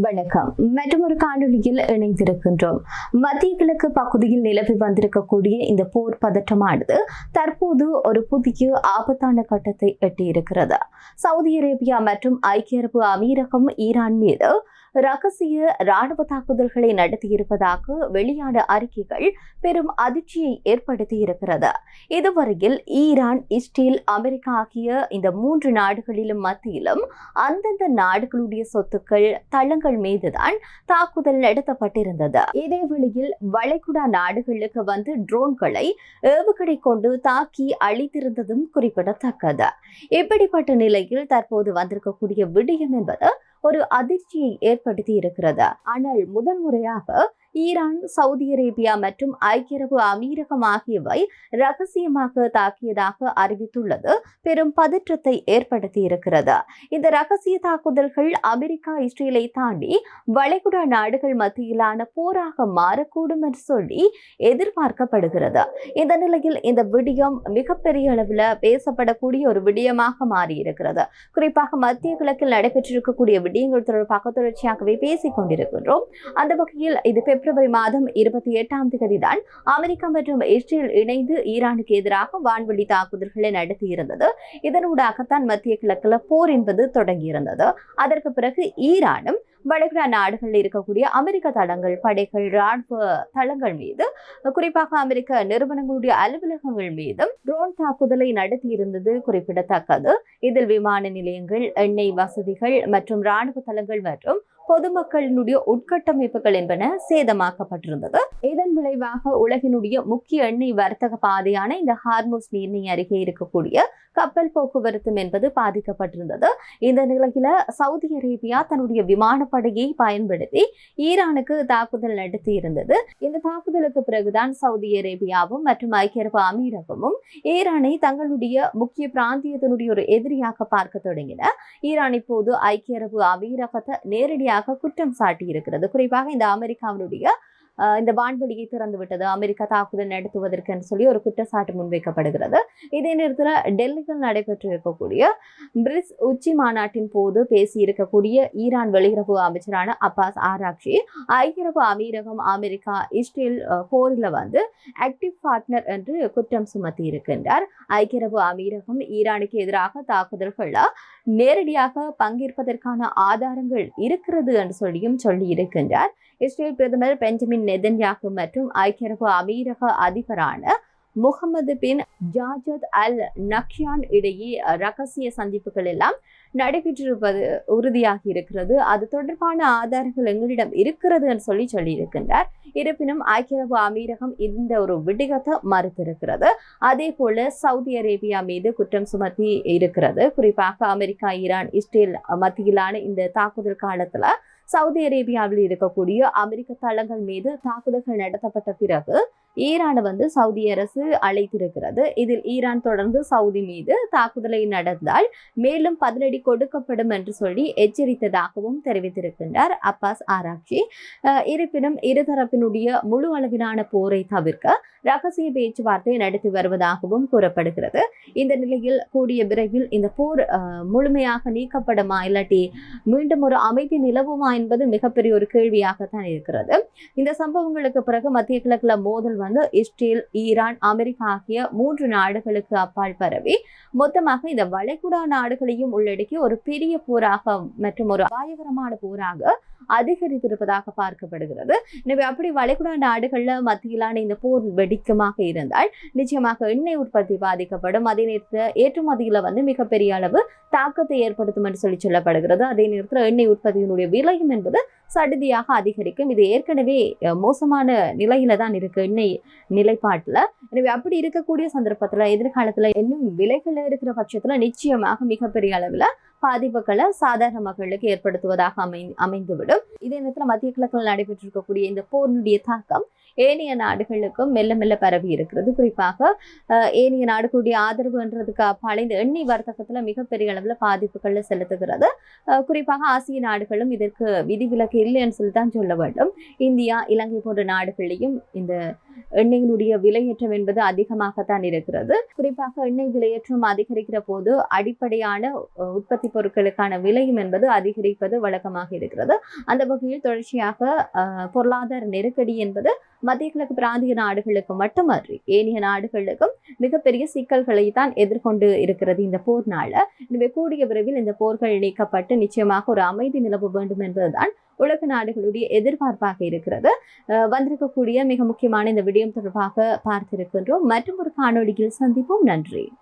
வணக்கம். மற்றொரு காணொளியில் இணைந்திருக்கின்றோம். மத்திய கிழக்கு பகுதியில் நிலவி வந்திருக்கக்கூடிய இந்த போர் பதற்றமானது தற்போது ஒரு புதிய ஆபத்தான கட்டத்தை எட்டியிருக்கிறது. சவுதி அரேபியா மற்றும் ஐக்கிய அரபு அமீரகம் ஈரான் மீது ரகசிய ராணுவ தாக்குதல்களை நடத்தியிருப்பதாக வெளியான அறிக்கைகள் பெரும் அதிர்ச்சியை ஏற்படுத்தியிருக்கிறது. இதுவரையில் ஈரான், இஸ்ரேல், அமெரிக்கா ஆகிய இந்த 3 நாடுகளிலும் மத்தியிலும் அந்தந்த நாடுகளுடைய சொத்துக்கள், தளங்கள் மீதுதான் தாக்குதல் நடத்தப்பட்டிருந்தது. இதே வேளையில் வளைகுடா நாடுகளுக்கு வந்து ட்ரோன்களை ஏவுகணை கொண்டு தாக்கி அழித்திருந்ததும் குறிப்பிடத்தக்கது. இப்படிப்பட்ட நிலையில் தற்போது வந்திருக்கக்கூடிய விடயம் என்பது ஒரு அதிர்ச்சியை ஏற்படுத்தி இருக்கிறது. ஆனால் முதல் முறையாக ஈரான், சவுதி அரேபியா மற்றும் ஐக்கிய அரபு அமீரகம் ஆகியவை ரகசியமாக தாக்கியதாக அறிவித்துள்ளது பெரும் பதற்றத்தை ஏற்படுத்தி இருக்கிறது. இந்த ரகசிய தாக்குதல்கள் அமெரிக்கா, இஸ்ரேலை தாண்டி வளைகுடா நாடுகள் மத்தியிலான போராக மாறக்கூடும் என்று சொல்லி எதிர்பார்க்கப்படுகிறது. இந்த நிலையில் இந்த விடயம் மிகப்பெரிய அளவில் பேசப்படக்கூடிய ஒரு விடயமாக மாறியிருக்கிறது. குறிப்பாக மத்திய கிழக்கில் நடைபெற்றிருக்கக்கூடிய விடயங்கள் தொடர்பாக தொடர்ச்சியாகவே பேசிக் கொண்டிருக்கின்றோம். அந்த வகையில் இது பிப்ரவரி மாதம் 28ஆம் தேதி தான் அமெரிக்கா மற்றும் இஸ்ரேல் இணைந்து ஈரானுக்கு எதிராக வான்வெளி தாக்குதல்களை நடத்தியிருந்தது. இதனூடாகத்தான் மத்திய கிழக்கில் போர் என்பது தொடங்கியிருந்தது. அதற்கு பிறகு ஈரானும் வளைகுடா நாடுகளில் இருக்கக்கூடிய அமெரிக்க தளங்கள், படைகள், ராணுவ தளங்கள் மீது, குறிப்பாக அமெரிக்க நிறுவனங்களுடைய அலுவலகங்கள் மீதும் ட்ரோன் தாக்குதலை நடத்தியிருந்தது குறிப்பிடத்தக்கது. இதில் விமான நிலையங்கள், எண்ணெய் வசதிகள் மற்றும் ராணுவ தளங்கள் மற்றும் பொதுமக்களினுடைய உட்கட்டமைப்புகள் என்பன சேதமாக்கப்பட்டிருந்தது. இதன் விளைவாக உலகினுடைய முக்கிய எண்ணெய் வர்த்தக பாதையான இந்த ஹார்முஸ் நீரிணை அருகே இருக்கக்கூடிய கப்பல் போக்குவரத்து என்பது பாதிக்கப்பட்டிருந்தது. இந்த நிலையில சவுதி அரேபியா தன்னுடைய விமானப்படையை பயன்படுத்தி ஈரானுக்கு தாக்குதல் நடத்தி இருந்தது. இந்த தாக்குதலுக்கு பிறகுதான் சவுதி அரேபியாவும் மற்றும் ஐக்கிய அரபு அமீரகமும் ஈரானை தங்களுடைய முக்கிய பிராந்தியத்தினுடைய ஒரு எதிரியாக பார்க்க தொடங்கின. ஈரான் இப்போது ஐக்கிய அரபு அமீரகத்தை நேரடியாக குற்றம் சாட்டி இருக்கிறது. குறிப்பாக இந்த அமெரிக்காவினுடைய இந்த வான்வெளியை திறந்து விட்டது, அமெரிக்கா தாக்குதல் நடத்துவதற்கு என்று சொல்லி ஒரு குற்றச்சாட்டு முன்வைக்கப்படுகிறது. இதே நேரத்தில் டெல்லியில் நடைபெற்று இருக்கக்கூடிய பிரிக்ஸ் உச்சி மாநாட்டின் போது பேசி இருக்கக்கூடிய ஈரான் வெளியுறவு அமைச்சரான அப்பாஸ் ஆராக்சி, ஐக்கிய அரபு அமீரகம், அமெரிக்கா, இஸ்ரேல் போரில் வந்து ஆக்டிவ் பார்ட்னர் என்று குற்றம் சுமத்தி இருக்கின்றார். ஐக்கிய அரபு அமீரகம் ஈரானுக்கு எதிராக தாக்குதல்கள் நேரடியாக பங்கேற்பதற்கான ஆதாரங்கள் இருக்கிறது என்று சொல்லி இருக்கின்றார். இஸ்ரேல் பிரதமர் பெஞ்சமின் நெதன்யாகு மற்றும் ஐக்கிய அரபு அமீரக அதிபரான Mohamed bin Zayed Al Nahyan இடையே ரகசிய சந்திப்புகள் எல்லாம் நடைபெற்றிருப்பது உறுதியாகி இருக்கிறது. அது தொடர்பான ஆதாரங்கள் எங்களிடம் இருக்கிறது என்று சொல்லி இருக்கின்றார். இருப்பினும் ஐக்கிய அரபு அமீரகம் இந்த ஒரு விடயத்தை மறுத்திருக்கிறது. அதே போல சவுதி அரேபியா மீது குற்றம் சுமத்தி இருக்கிறது. குறிப்பாக அமெரிக்கா, ஈரான், இஸ்ரேல் மத்தியிலான இந்த தாக்குதல் காலத்துல சவுதி அரேபியாவில் இருக்கக்கூடிய அமெரிக்க தளங்கள் மீது தாக்குதல்கள் நடத்தப்பட்ட பிறகு ஈரானை வந்து சவுதி அரசு அழைத்திருக்கிறது. இதில் ஈரான் தொடர்ந்து சவுதி மீது தாக்குதலை நடந்தால் மேலும் பதிலடி கொடுக்கப்படும் என்று சொல்லி எச்சரித்ததாகவும் தெரிவித்திருக்கின்றார் அப்பாஸ் ஆராக்சி. இருப்பினும் இருதரப்பினுடைய முழு அளவிலான போரை தவிர்க்க ரகசிய பேச்சுவார்த்தை நடத்தி வருவதாகவும் கூறப்படுகிறது. இந்த நிலையில் கூடிய விரைவில் இந்த போர் முழுமையாக நீக்கப்படுமா, இல்லாட்டி மீண்டும் ஒரு அமைதி நிலவுமா என்பது மிகப்பெரிய ஒரு கேள்வியாகத்தான் இருக்கிறது. இந்த சம்பவங்களுக்கு பிறகு மத்திய கிழக்குல மோதல் வந்து இஸ்ரேல், ஈரான், அமெரிக்கா ஆகிய 3 நாடுகளுக்கு அப்பால் பரவி மொத்தமாக இந்த வளைகுடா நாடுகளையும் உள்ளடக்கி ஒரு பெரிய போராக மற்றும் ஒரு அபாயகரமான போராக அதிகரித்திருப்பதாக பார்க்கப்படுகிறது. எனவே அப்படி வளைகுடா நாடுகள்ல மத்தியிலான இந்த போர் வெடிக்கமாக இருந்தால் நிச்சயமாக எண்ணெய் உற்பத்தி பாதிக்கப்படும். அதே நேரத்தில் ஏற்றுமதியில வந்து மிகப்பெரிய அளவு தாக்கத்தை ஏற்படுத்தும் என்று சொல்லப்படுகிறது. அதே நேரத்தில் எண்ணெய் உற்பத்தியினுடைய விலையும் என்பது சடுதியாக அதிகரிக்கும். இது ஏற்கனவே மோசமான நிலையில தான் இருக்கு எண்ணெய் நிலைப்பாட்டுல. எனவே அப்படி இருக்கக்கூடிய சந்தர்ப்பத்துல எதிர்காலத்துல இன்னும் விலைகள் இருக்கிற பட்சத்துல நிச்சயமாக மிகப்பெரிய அளவுல பாதிப்புகளை சாதாரண மக்களுக்கு ஏற்படுத்துவதாக அமைந்துவிடும். இதே நேரத்தில் மத்திய கிழக்கில் நடைபெற்றிருக்கக்கூடிய இந்த போரினுடைய தாக்கம் ஏனைய நாடுகளுக்கும் மெல்ல மெல்ல பரவி இருக்கிறது. குறிப்பாக ஏனைய நாடுகளுடைய ஆதரவுன்றதுக்கு அப்பால் இந்த எண்ணெய் வர்த்தகத்துல மிகப்பெரிய அளவில் பாதிப்புகளை செலுத்துகிறது. குறிப்பாக ஆசிய நாடுகளும் இதற்கு விதிவிலக்கு இல்லைன்னு சொல்லி தான் சொல்ல வேண்டும். இந்தியா, இலங்கை போன்ற நாடுகளிலையும் இந்த எண்ணெயினுடைய விலையேற்றம் என்பது அதிகமாகத்தான் இருக்கிறது. குறிப்பாக எண்ணெய் விலையேற்றம் அதிகரிக்கிற போது அடிப்படையான உற்பத்தி பொருட்களுக்கான விலையும் என்பது அதிகரிப்பது வழக்கமாக இருக்கிறது. அந்த வகையில் தொடர்ச்சியாக பொருளாதார நெருக்கடி என்பது மத்திய கிழக்கு பிராந்திய நாடுகளுக்கு மட்டுமன்றி ஏனைய நாடுகளுக்கும் மிகப்பெரிய சிக்கல்களை தான் எதிர்கொண்டு இருக்கிறது இந்த போர்னால. எனவே கூடிய விரைவில் இந்த போர்கள் நீக்கப்பட்டு நிச்சயமாக ஒரு அமைதி நிலவ வேண்டும் என்பதுதான் உலக நாடுகளுடைய எதிர்பார்ப்பாக இருக்கிறது. வந்திருக்கக்கூடிய மிக முக்கியமான இந்த விடயம் தொடர்பாக பார்த்திருக்கின்றோம். மற்றும் ஒரு காணொளியில் சந்திப்போம். நன்றி.